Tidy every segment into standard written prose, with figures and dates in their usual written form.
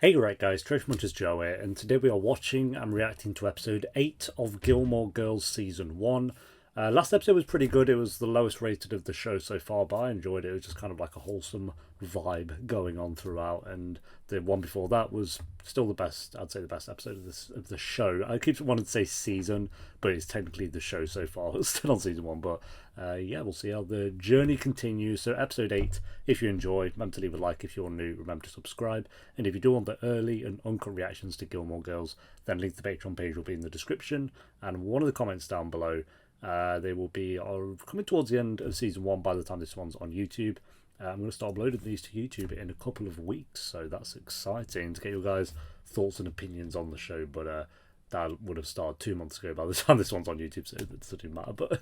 Hey right guys, Trash Munters Joe here, and today we are watching and reacting to episode 8 of Gilmore Girls Season 1. Last episode was pretty good. It was the lowest rated of the show so far, but I enjoyed it. It was just kind of like a wholesome vibe going on throughout, and the one before that was still the best, I'd say the best episode of the show. I keep wanting to say season, but it's technically the show so far. It's still on Season 1, but yeah, we'll see how the journey continues. So episode 8, if you enjoy, remember to leave a like. If you're new, remember to subscribe. And if you do want the early and uncut reactions to Gilmore Girls, then link to the Patreon page will be in the description. And one of the comments down below, they will be coming towards the end of Season 1 by the time this one's on YouTube. I'm going to start uploading these to YouTube in a couple of weeks, so that's exciting to get your guys' thoughts and opinions on the show. But that would have started 2 months ago by the time this one's on YouTube, so it doesn't matter. But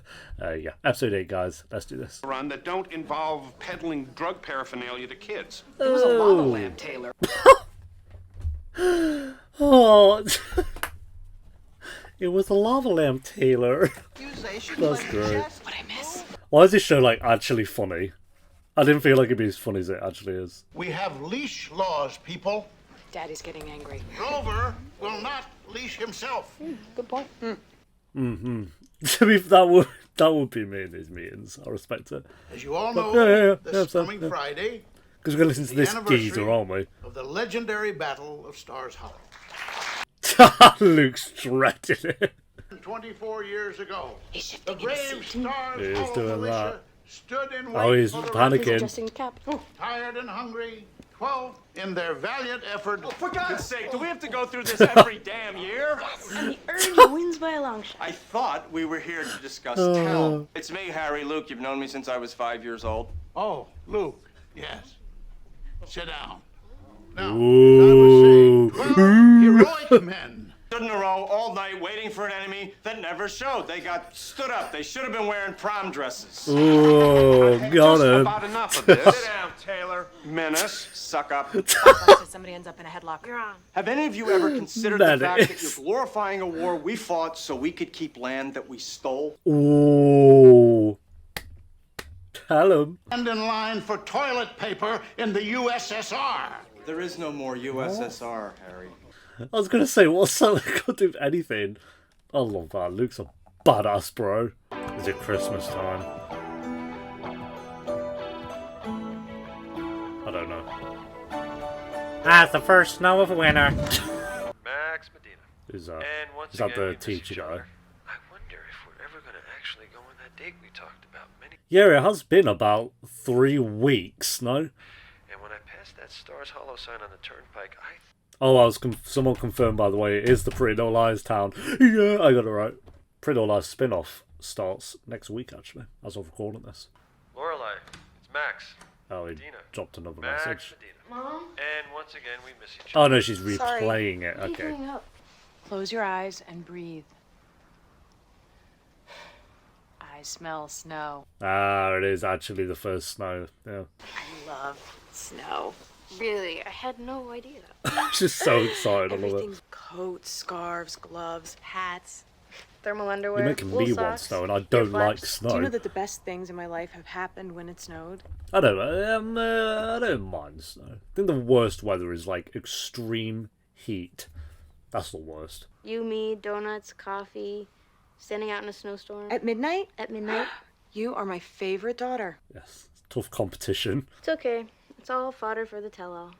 yeah, episode 8, guys, let's do this. Run that don't involve peddling drug paraphernalia to kids. It was a lava lamp, Taylor. Oh, it was a lava lamp, Taylor. That's great. What I miss? Why is this show like actually funny? I didn't feel like it'd be as funny as it actually is. We have leash laws, people. Daddy's getting angry. Grover will not leash himself. Good point. That would be me in these meetings. I respect it. As you all know, this so, coming Friday, because we're going to listen to this anniversary geezer, aren't we? of the legendary Battle of Stars Hollow. Luke's dreading it. 24 years ago, He's the shifting in his brave seat. Stars He's Hollow doing militia that. stood in Oh, wait he's for the panicking. He's adjusting the cap. tired and hungry. 12 in their valiant effort. For God's sake, do we have to go through this every damn year? And the urge wins by a long shot. I thought we were here to discuss town. It's me, Harry. Luke, you've known me since I was 5 years old. Oh, Luke, yes. Sit down. Now, Ooh. as I was saying, 12 heroic men. Stood in a row all night waiting for an enemy that never showed. They got stood up. They should have been wearing prom dresses. Oh, got Just him. about enough of this. Sit down, Taylor. Menace, suck up. Somebody ends up in a headlock. You're on. Have any of you ever considered the Menace. fact that you're glorifying a war we fought so we could keep land that we stole? Ooh. Tell him. Stand in line for toilet paper in the USSR. There is no more USSR, Harry. I was going to say, what's that got to do with anything? I love that. Luke's a badass, bro. Is it Christmas time? I don't know. It's the first snow of winter. Max Medina. Is And once is that again, the we miss teacher each guy? other. I wonder if we're ever going to actually go on that date we talked about many. Yeah, it has been about 3 weeks, no? And when I passed that Stars Hollow sign on the turnpike, Oh, someone confirmed, by the way, it is the Pretty No Lies town. Yeah, I got it right. Pretty No Lies spin-off starts next week, actually, as of recording this. Lorelai, it's Max. Oh, he Medina. dropped another Max message. Medina. Mom? And once again, we miss each Oh, other. no, she's replaying it. What are you Okay. doing up? Close your eyes and breathe. I smell snow. Ah, it is actually the first snow. Yeah. I love snow. Really? I had no idea. She's so excited. I love it. Everything's coats, scarves, gloves, hats. Thermal underwear. You're making wool me want socks, snow, and I ear don't like flaps. snow. Do you know that the best things in my life have happened when it snowed? I don't know. I don't mind snow. I think the worst weather is like extreme heat. That's the worst. You, me, donuts, coffee, standing out in a snowstorm. At midnight? At midnight. You are my favorite daughter. Yes. Tough competition. It's okay. It's all fodder for the tell-all.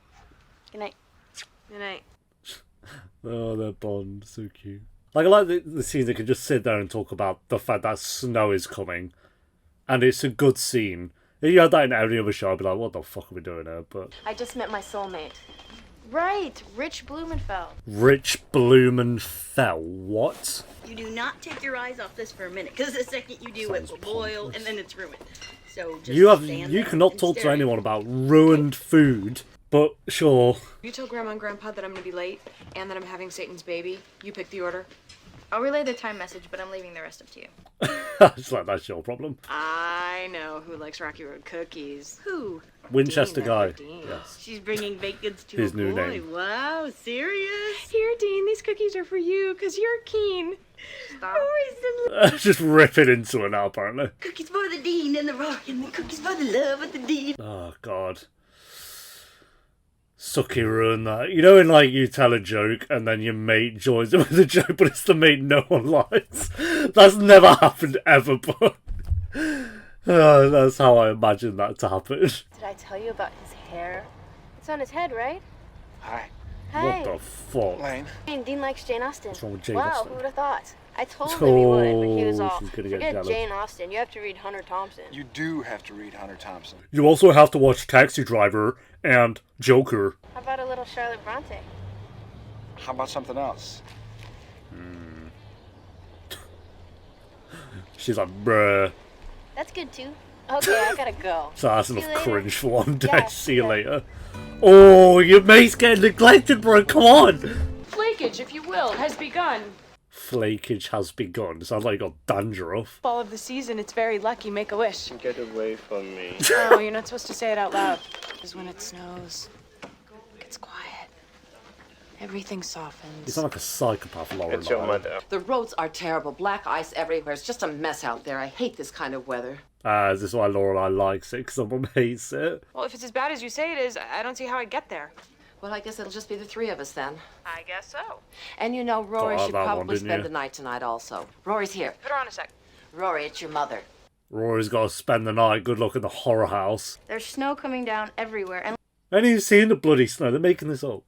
Good night. Good night. Oh, their bond. So cute. Like, I like the scene they can just sit there and talk about the fact that snow is coming. And it's a good scene. If you had that in every other show, I'd be like, what the fuck are we doing here? But I just met my soulmate. Right, Rich Blumenfeld. Rich Blumenfeld. What? You do not take your eyes off this for a minute, because the second you do, it Sounds will boil pointless. and then it's ruined. So just stand You there cannot and talk to stare at anyone it. about ruined food. But sure. You tell Grandma and Grandpa that I'm gonna be late and that I'm having Satan's baby. You pick the order. I'll relay the time message, but I'm leaving the rest up to you. It's like, that's your problem. I know who likes Rocky Road cookies. Who? Winchester Dean, guy. Dean. Yes. She's bringing baked goods to His a new boy. name. Wow, serious? Here, Dean, these cookies are for you, because you're keen. Stop. Rory's Just rip it into it now, apparently. cookies for the dean and the rock, and the cookies for the love of the dean. Oh, God. Sucky ruin that. You know, in like you tell a joke and then your mate joins in with the joke, but it's the mate no one likes. That's never happened ever, but that's how I imagine that to happen. Did I tell you about his hair? It's on his head, right? Hi. Hey. What the fuck? Lane. Hey, Dean likes Jane Austen. What's wrong with Jane wow, Austen? who would have thought? I told him he would, but he was Oh, all, she's gonna get forget jealous. Jane Austen, you have to read Hunter Thompson. You do have to read Hunter Thompson. You also have to watch Taxi Driver and Joker. How about a little Charlotte Bronte? How about something else? She's like, bruh. That's good too. Okay, I gotta go. So that's See you enough later. cringe for one day. Yeah, See you yeah. later. Oh, your mate's getting neglected, bro. Come on. Flakage, if you will, has begun. Flakage has begun. Sounds like you got dandruff. Fall of the season, it's very lucky. Make a wish. Get away from me. Oh, you're not supposed to say it out loud. Because when it snows, it's quiet. Everything You softens. sound like a psychopath, Lorelai. It's your mother. The roads are terrible. Black ice everywhere. It's just a mess out there. I hate this kind of weather. This is why Lorelai likes it, because someone hates it. Well, if it's as bad as you say it is, I don't see how I'd get there. Well, I guess it'll just be the three of us then. I guess so. And you know, Rory Got should that one, probably didn't spend you? the night tonight also. Rory's here. Put her on a sec. Rory, it's your mother. Rory's got to spend the night. Good luck in the horror house. There's snow coming down everywhere, and I ain't even seen the bloody snow. They're making this up.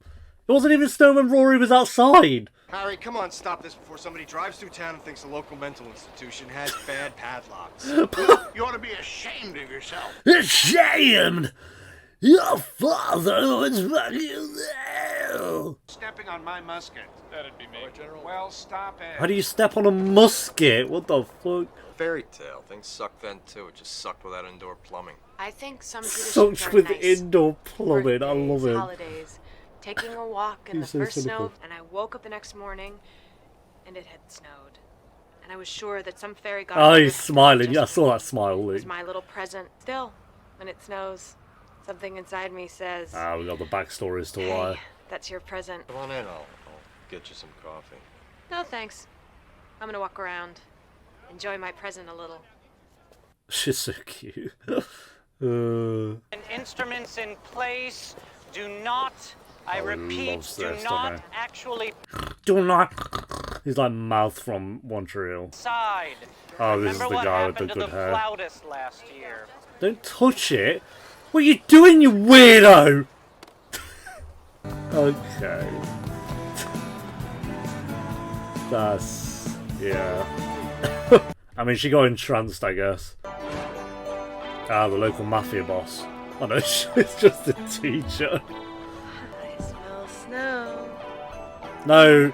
It wasn't even snow when Rory was outside. Harry, come on, stop this before somebody drives through town and thinks the local mental institution has bad padlocks. You ought to be ashamed of yourself. Ashamed! Your father was fucking there. Stepping on my musket. That'd be me. General. Well, stop it. How do you step on a musket? What the fuck? Fairy tale. Things sucked then too. It just sucked without indoor plumbing. I think some traditions Such are with nice. indoor plumbing. I Birthdays, love it. Holidays, taking a walk in He's the so first cynical. snow, and I woke up the next morning, and it had snowed. And I was sure that some fairy god. Oh, he's smiling. Yeah, I saw that smile, It Lee. was my little present. Still, when it snows, something inside me says, Ah, we got the backstory as to "Hey, why. that's your present." Come on in. I'll get you some coffee. No, thanks. I'm gonna walk around, enjoy my present a little. She's so cute. And instruments in place. Do not, I Oh, repeat, loves do this, not don't they? actually Do not. He's like Mouth from Montreal. side. Oh, this is Remember the what guy with the happened to good the hair. flautist last year? Don't touch it. What are you doing, you weirdo? Okay. That's... yeah. I mean, she got entranced, I guess. Ah, the local mafia boss. Oh no, she's just a teacher. I smell snow. No,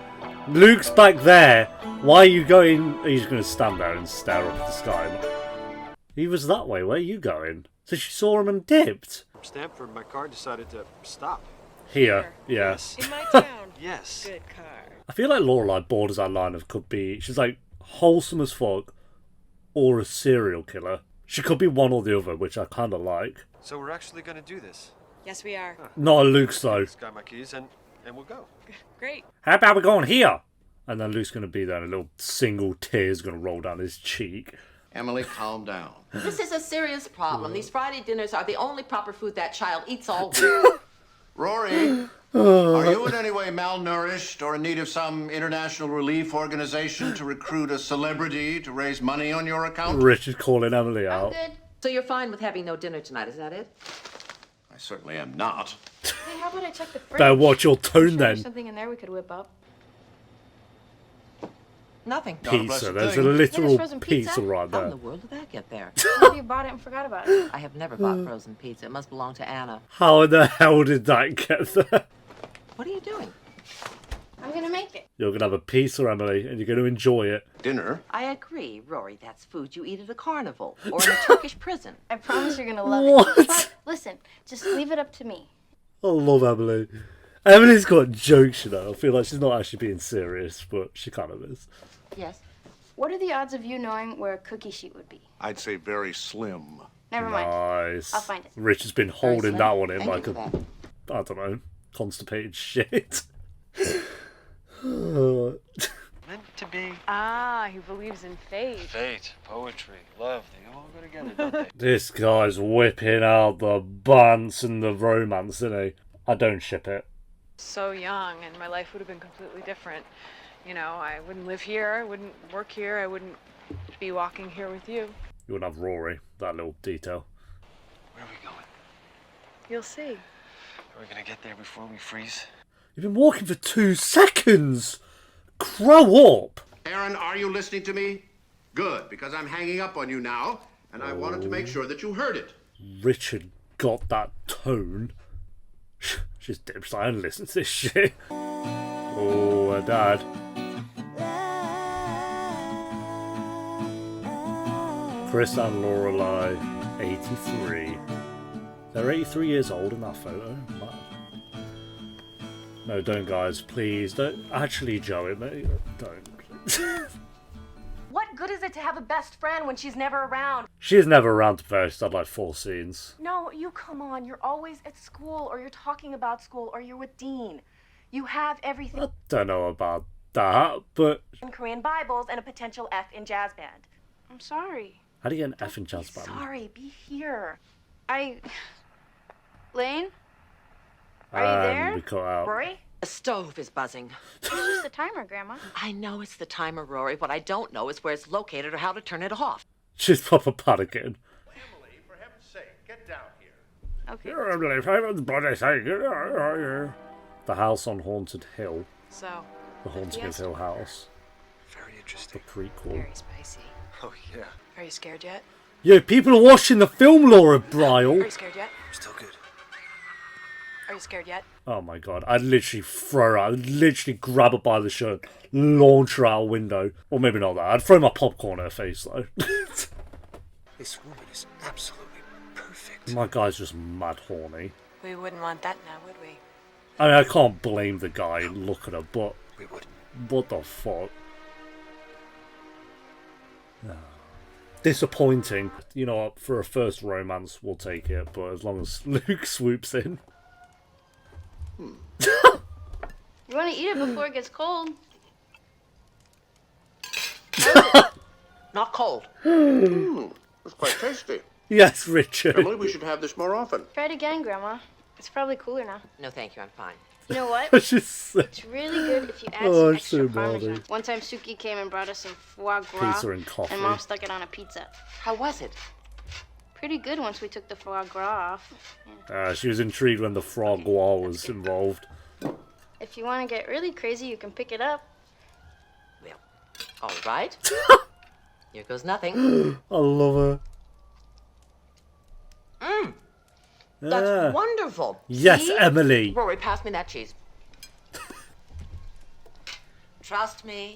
Luke's back there. Why are you going? He's going to stand there and stare up at the sky. He was that way. Where are you going? So she saw him and dipped. Stanford, my car decided to stop. Here, yes. In my town. Yes. Good car. I feel like Lorelai borders that line of could be. She's like wholesome as fuck, or a serial killer. She could be one or the other, which I kind of like. So we're actually gonna do this. Yes, we are. Not a Luke's though. Just got my keys and we'll go. Great. How about we going here? And then Luke's going to be there, and a little single tear's going to roll down his cheek. Emily, calm down. This is a serious problem. These Friday dinners are the only proper food that child eats all week. Rory, are you in any way malnourished or in need of some international relief organization to recruit a celebrity to raise money on your account? Richard calling Emily I'm out. good. So you're fine with having no dinner tonight, is that it? I certainly am not. hey, how about I check the fridge? Better watch your I'm tone sure then. There's something in there we could whip up. Nothing. Not a Pizza. blessed There's a thing. Hey, literal there's frozen pizza pizza? right How in there. the world did that get there? Maybe you bought it and forgot about it. I have never bought frozen pizza. It must belong to Anna. How in the hell did that get there? What are you doing? I'm gonna make it. You're going to have a pizza, Emily, and you're going to enjoy it. Dinner? I agree, Rory. That's food you eat at a carnival or in a Turkish prison. I promise you're gonna love What? it. But listen, just leave it up to me. I love Emily. Emily's got jokes, you know. I feel like she's not actually being serious, but she kind of is. Yes. What are the odds of you knowing where a cookie sheet would be? I'd say very slim. Never mind. Nice. I'll find it. Rich has been holding slim. that one in Thank like you a, for that. I don't know, constipated shit. Meant to be. Ah, he believes in fate. Fate, poetry, love, they all go together, don't they? This guy's whipping out the buns and the romance, isn't he? I don't ship it. So young, and my life would have been completely different. You know, I wouldn't live here, I wouldn't work here, I wouldn't be walking here with you. You wouldn't have Rory, that little detail. Where are we going? You'll see. Are we gonna get there before we freeze? You've been walking for 2 seconds! Grow up! Aaron, are you listening to me? Good, because I'm hanging up on you now, and I wanted to make sure that you heard it. Richard got that tone. She's dips. I don't listen to this shit. Oh, her dad. Chris and Lorelai, 83. They're 83 years old in that photo. Wow. No, don't, guys. Please, don't. Actually, Joey, don't. What good is it to have a best friend when she's never around? She's never around to first. She's had like 4 scenes. No, you come on. You're always at school, or you're talking about school, or you're with Dean. You have everything. I don't know about that, but... In Korean Bibles and a potential F in jazz band. I'm sorry. How do you get an F in jazz band? Sorry, be here. Lane? Are you there? We cut out. Rory? The stove is buzzing. It's just the timer, Grandma. I know it's the timer, Rory. What I don't know is where it's located or how to turn it off. She's proper panicking. Emily, for heaven's sake, get down here. Okay. The house on Haunted Hill. So, The Haunting of Hill House. Very The interesting. prequel. very spicy. Oh, yeah. Are you scared yet? Yo, people are watching the film, Laura Are Bryle. you scared yet? Still good. Are you scared yet? Oh my god, I'd literally throw her out. I'd literally grab her by the shirt, launch her out a window. Or maybe not that. I'd throw my popcorn at her face, though. This woman is absolutely perfect. My guy's just mad horny. We wouldn't want that now, would we? I mean, I can't blame the guy. Look at her, but... We would. What the fuck? Disappointing. You know what? For a first romance, we'll take it. But as long as Luke swoops in. You want to eat it before it gets cold? Not cold. It's quite tasty. Yes, Richard. Emily, we should have this more often. Try it again, Grandma. It's probably cooler now. No, thank you. I'm fine. You know what? She's so... It's really good if you add Oh, some it's so extra Parmesan. bothered. One time Suki came and brought us some foie gras. Pizza and coffee. And Mom stuck it on a pizza. How was it? Pretty good once we took the foie gras off. Yeah. She was intrigued when the frog wall was involved. If you want to get really crazy, you can pick it up. Well, all right. Here goes nothing. I love her. That's wonderful. Yes, See? Emily. Rory, pass me that cheese. Trust me.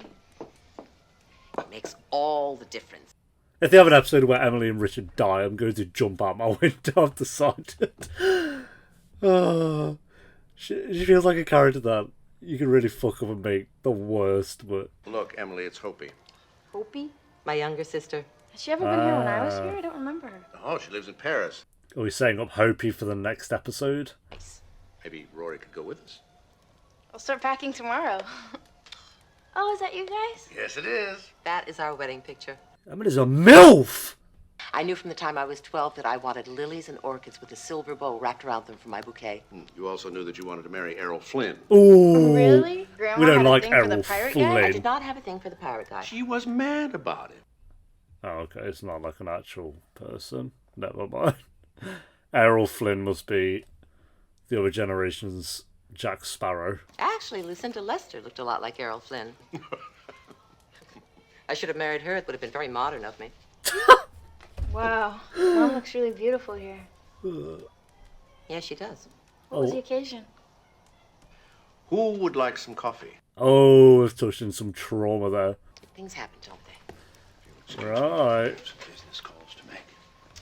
It makes all the difference. If they have an episode where Emily and Richard die, I'm going to jump out my window. I've decided. Oh, she feels like a character that you can really fuck up and make the worst, but... Look, Emily, it's Hopi. Hopi? My younger sister. Has she ever been here when I was here? I don't remember her. Oh, she lives in Paris. Are we setting up Hopi for the next episode? Nice. Maybe Rory could go with us. I'll start packing tomorrow. Oh, is that you guys? Yes, it is. That is our wedding picture. Emily's a MILF! I knew from the time I was 12 that I wanted lilies and orchids with a silver bow wrapped around them for my bouquet. You also knew that you wanted to marry Errol Flynn. Ooh. Really? Grandma We don't had like a thing for the Errol pirate Flynn. guy? I did not have a thing for the pirate guy. She was mad about it. Oh, okay, it's not like an actual person. Never mind. Errol Flynn must be the other generation's Jack Sparrow. Actually, Lucinda Lester looked a lot like Errol Flynn. I should have married her. It would have been very modern of me. Wow. Mom looks really beautiful here. Yeah, she does. What was the occasion? Who would like some coffee? Oh, we've touched in some trauma there. Things happen, don't they? Right. Some business calls to make.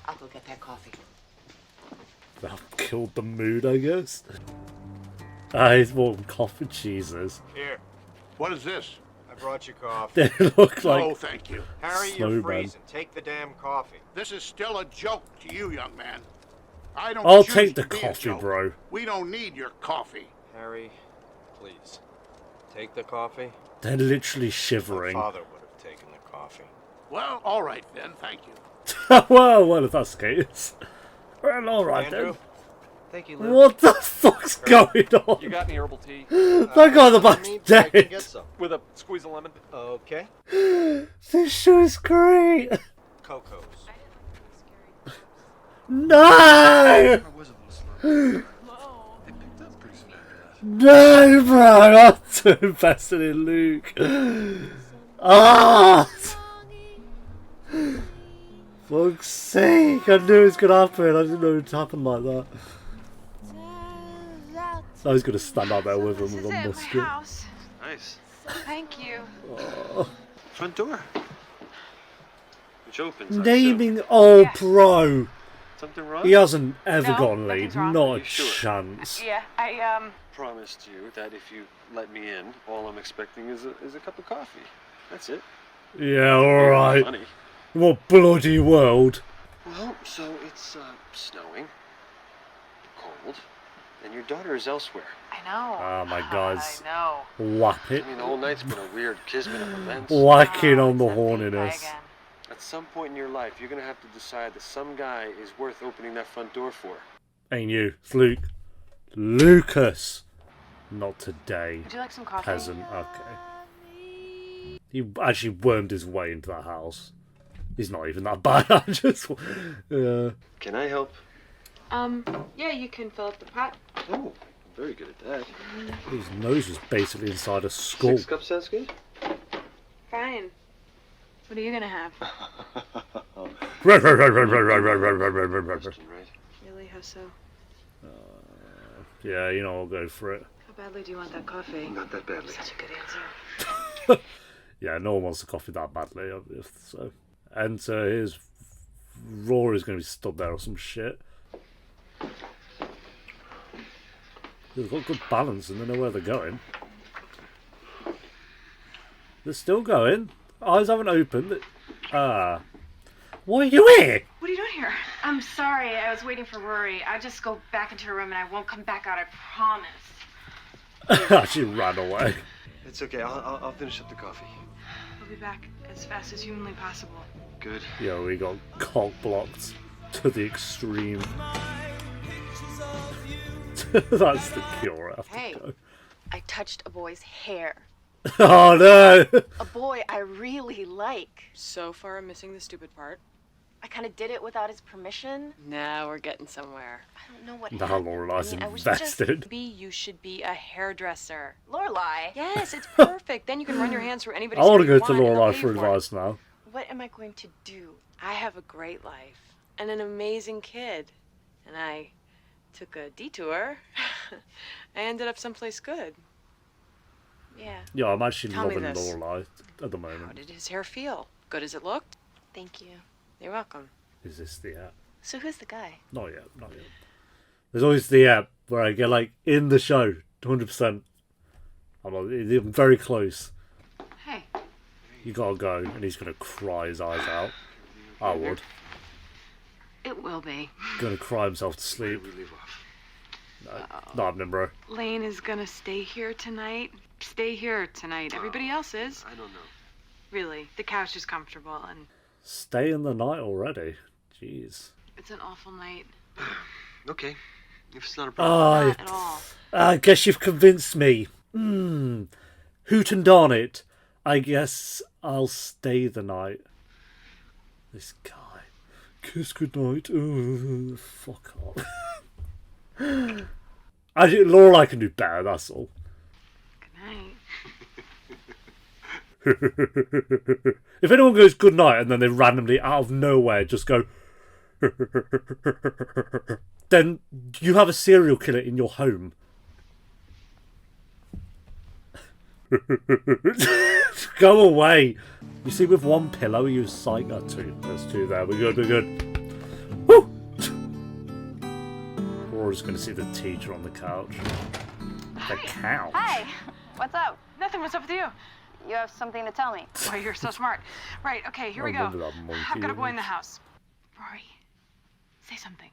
I'll go get that coffee. That killed the mood, I guess. He's warm coffee cheeses. Here. What is this? I brought you coffee. They look like Oh, thank you. Harry, Slow you're man. freezing. Take the damn coffee. This is still a joke to you, young man. I don't I'll choose take the to be a coffee, joke. bro. We don't need your coffee. Harry, please. Take the coffee. They're literally My shivering. father would have taken the coffee. Well, all right then. Thank you. Well, if that's the case. Well, alright Andrew, then. Thank you, Luke. What the fuck's going on? You got any herbal tea? That guy on the back's dead. With a squeeze of lemon. Okay. This show is great. Coco's. No! No, bro, I'm not too invested in Luke. Ah! Fuck's sake, I knew it was gonna happen. I didn't know it would happen like that. I was gonna stand out there with him with a musket. House. Nice. Thank you. Oh. Front door. Which opens. Naming, oh, bro. Something wrong? He hasn't ever No, gotten laid. nothing's wrong. Not Are a you sure? chance. Yeah, I Promised you that if you let me in, all I'm expecting is a cup of coffee. That's it. Yeah, alright. Money. What bloody world? Well, so it's snowing, cold, and your daughter is elsewhere. I know. Oh my guys. I know. Whap it. I mean, the whole night's been a weird kismet of events. Whacking on the horniness. At some point in your life, you're gonna have to decide that some guy is worth opening that front door for. Ain't you. It's Luke. Lucas. Not today. Would you like some coffee? Peasant. Okay. He actually wormed his way into that house. He's not even that bad. I just. Can I help? Yeah, you can fill up the pot. Oh, very good at that. His nose was basically inside a skull. 6 cups sounds good. Fine. What are you gonna have? Really? How so? Yeah, you know, I'll go for it. How badly do you want that coffee? Not that badly. Such a good answer. Yeah, no one wants the coffee that badly, so. And here's Rory's going to be stood there or some shit. They've got good balance and they know where they're going. They're still going. Eyes haven't opened. Why are you here? What are you doing here? I'm sorry. I was waiting for Rory. I'll just go back into her room and I won't come back out. I promise. She ran away. It's okay. I'll finish up the coffee. I'll be back as fast as humanly possible. Good. Yeah, we got cock blocked to the extreme. That's the cure. Hey, I touched a boy's hair. Oh no! A boy I really like. So far, I'm missing the stupid part. I kind of did it without his permission. Now we're getting somewhere. I don't know what Now happened. Lorelai's I was invested. Maybe you should be a hairdresser. Lorelai. Yes, it's perfect. Then you can run your hands through anybody's I want to hair go you to want, and they'll Lorelai pay for you it. advice now. What am I going to do? I have a great life and an amazing kid, and I took a detour. I ended up someplace good. Yeah. Yeah, I'm actually Tell me loving this. Lorelai at the moment. How did his hair feel? Good as it looked? Thank you. You're welcome. Is this the app? So who's the guy? Not yet, not yet. There's always the app where I get like in the show, 100%. I'm very close. Hey. You gotta go, and he's gonna cry his eyes out. I would. It will be. Gonna cry himself to sleep. No, not happening, bro. Lane is gonna stay here tonight. Stay here tonight. Everybody else is. I don't know. Really, the couch is comfortable and Stay in the night already. Jeez. it's an awful night. Okay. If it's not a Oh, problem. Not at all. I guess you've convinced me. Hoot and darn it. I guess I'll stay the night. This guy. Kiss goodnight. Oh, fuck off. Lorelai can do better, that's all. Good night. If anyone goes good night and then they randomly out of nowhere just go then you have a serial killer in your home. Go away. You see, with one pillow you psych. Oh, two. There's two there. We're good. Woo! We're just going to see the teacher on the couch. The couch. Hi. What's up? Nothing. What's up with you? You have something to tell me. Why, you're so smart. Right, okay, here we go. remember that monkey I've got a boy in image. the house. Rory, say something.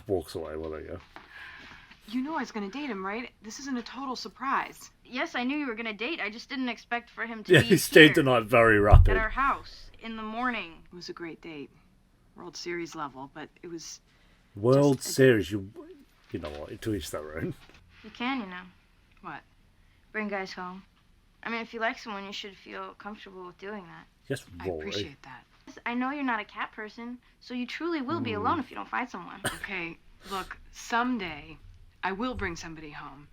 Walks away. Well, there you go. You know I was going to date him, right? This isn't a total surprise. Yes, I knew you were gonna date. I just didn't expect for him to Yeah, be he stayed here the night very rapid. at our house in the morning. It was a great date. World Series level, but it was World Series, you know what? To each their own. You can, you know. What? Bring guys home. I mean, if you like someone, you should feel comfortable with doing that. Yes, I Rory. appreciate that. I know you're not a cat person, so you truly will be alone if you don't find someone. Okay, look, someday I will bring somebody home.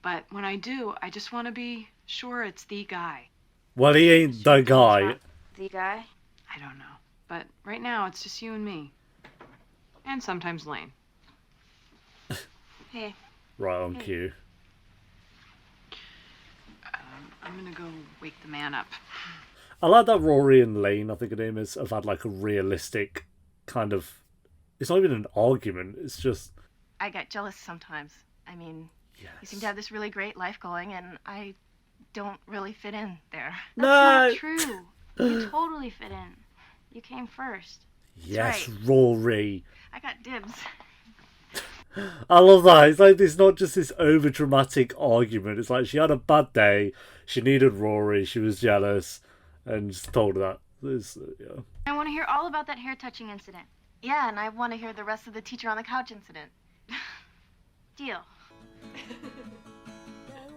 But when I do, I just want to be sure it's the guy. Well, he ain't the guy. The guy? I don't know. But right now, it's just you and me. And sometimes Lane. Hey. Right on cue. I'm gonna go wake the man up. I like that Rory and Lane, I think her name is, have had like a realistic kind of... It's not even an argument, it's just... I get jealous sometimes. I mean, yes. You seem to have this really great life going, and I don't really fit in there. No! That's not true. You totally fit in. You came first. Yes, right. Rory. I got dibs. I love that. It's like it's not just this over dramatic argument. It's like she had a bad day, she needed Rory, she was jealous, and just told her that. Yeah. I want to hear all about that hair touching incident. Yeah, and I want to hear the rest of the teacher on the couch incident. Deal.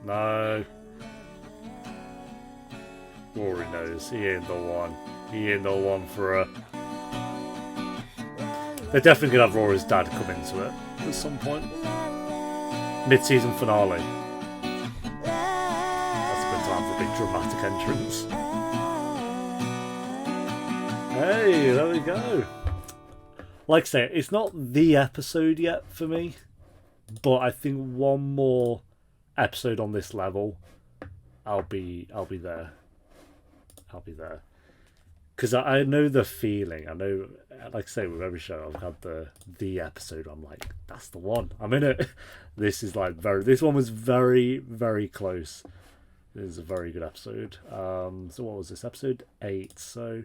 No. Rory knows he ain't the one. He ain't the one for her. They're definitely gonna have Rory's dad come into it at some point. Mid-season finale. That's a good time for a big dramatic entrance. Hey, there we go. Like I say, it's not the episode yet for me, but I think one more episode on this level, I'll be there. I'll be there. Because I know the feeling. I know, like I say, with every show, I've had the episode. I'm like, that's the one. I'm in it. This is like this one was very, very close. It is a very good episode. So what was this? Episode 8. So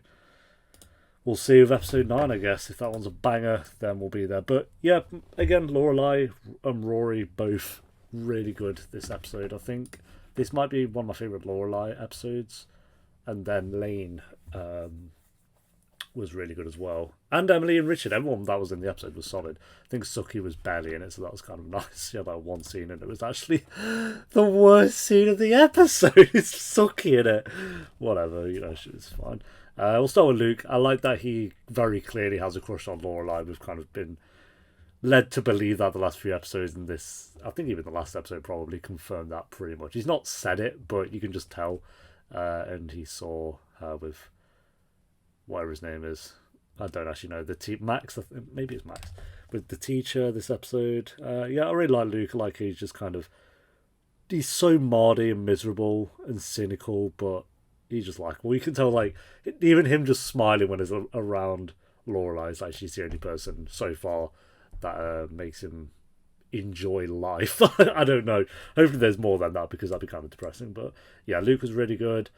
we'll see with episode 9, I guess. If that one's a banger, then we'll be there. But yeah, again, Lorelai and Rory, both really good this episode. I think this might be one of my favourite Lorelai episodes. And then Lane was really good as well. And Emily and Richard, everyone that was in the episode was solid. I think Suki was barely in it, so that was kind of nice. She had that one scene, and it was actually the worst scene of the episode. It's Suki in it. Whatever, you know, it's fine. We'll start with Luke. I like that he very clearly has a crush on Lorelai. We've kind of been led to believe that the last few episodes, and this, I think even the last episode probably confirmed that pretty much. He's not said it, but you can just tell. And he saw her with whatever his name is. I don't actually know. Max, maybe it's Max. With the teacher this episode. Yeah, I really like Luke. I like he's just kind of... He's so mardy and miserable and cynical, but he's just likable. You can tell, like, even him just smiling when he's around Lorelai. It's like she's the only person so far that makes him enjoy life. I don't know. Hopefully there's more than that, because that'd be kind of depressing. But yeah, Luke was really good.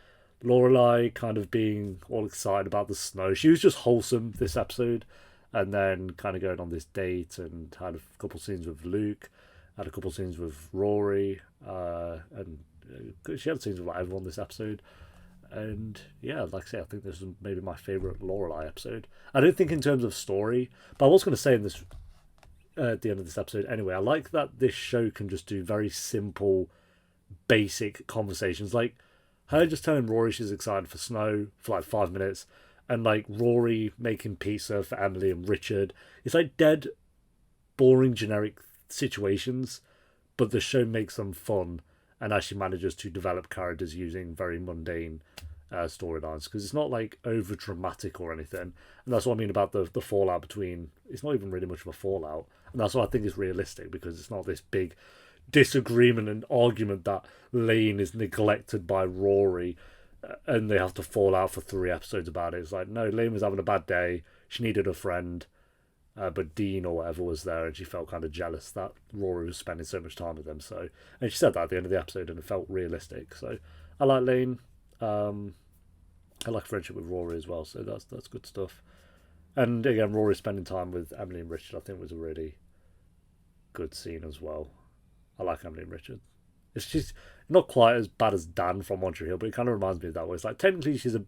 Lorelai kind of being all excited about the snow. She was just wholesome this episode, and then kind of going on this date and had a couple scenes with Luke, had a couple scenes with Rory, and she had scenes with like everyone this episode. And yeah, like I say, I think this is maybe my favourite Lorelai episode. I don't think in terms of story, but I was going to say in this at the end of this episode anyway, I like that this show can just do very simple, basic conversations. Like her just telling Rory she's excited for snow for like 5 minutes, and like Rory making pizza for Emily and Richard. It's like dead, boring, generic situations, but the show makes them fun and actually manages to develop characters using very mundane storylines, because it's not like over dramatic or anything. And that's what I mean about the fallout between... It's not even really much of a fallout, and that's what I think is realistic, because it's not this big disagreement and argument that Lane is neglected by Rory and they have to fall out for 3 episodes about it. It's like, no, Lane was having a bad day, she needed a friend, but Dean or whatever was there, and she felt kind of jealous that Rory was spending so much time with them. So, and she said that at the end of the episode, and it felt realistic. So I like Lane. I like friendship with Rory as well, so that's good stuff. And again, Rory spending time with Emily and Richard, I think, was a really good scene as well. I like Emily and Richard. It's just not quite as bad as Dan from One Tree Hill, but it kind of reminds me of that way. It's like, technically she's a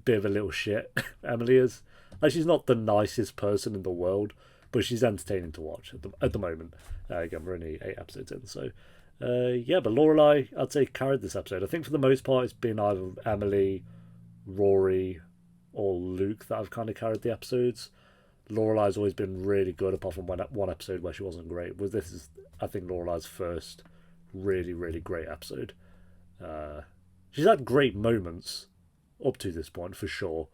bit of a little shit, Emily is. Like, she's not the nicest person in the world, but she's entertaining to watch at the moment. Again, we're only 8 episodes in, so yeah. But Lorelai, I'd say, carried this episode. I think for the most part, it's been either Emily, Rory, or Luke that have kind of carried the episodes. Lorelai's always been really good, apart from one episode where she wasn't great. This is, I think, Lorelai's first really, really great episode. She's had great moments up to this point, for sure.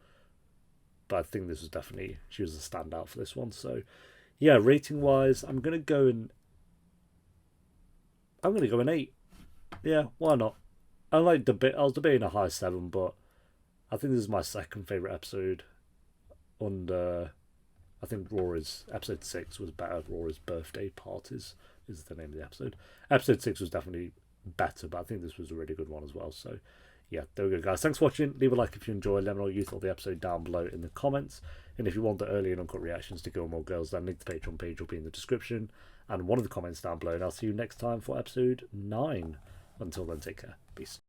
But I think this was definitely, she was a standout for this one. So, yeah, rating-wise, I'm going to go an 8. Yeah, why not? I was debating a high 7, but I think this is my second favourite episode. Under, I think Rory's episode 6 was better. Rory's birthday parties is the name of the episode. Episode 6 was definitely better, but I think this was a really good one as well. So yeah, there we go, guys. Thanks for watching. Leave a like if you enjoyed. Let me know what you thought of the episode down below in the comments. And if you want the early and uncut reactions to Gilmore Girls, then link to the Patreon page will be in the description and one of the comments down below. And I'll see you next time for episode 9. Until then, take care. Peace.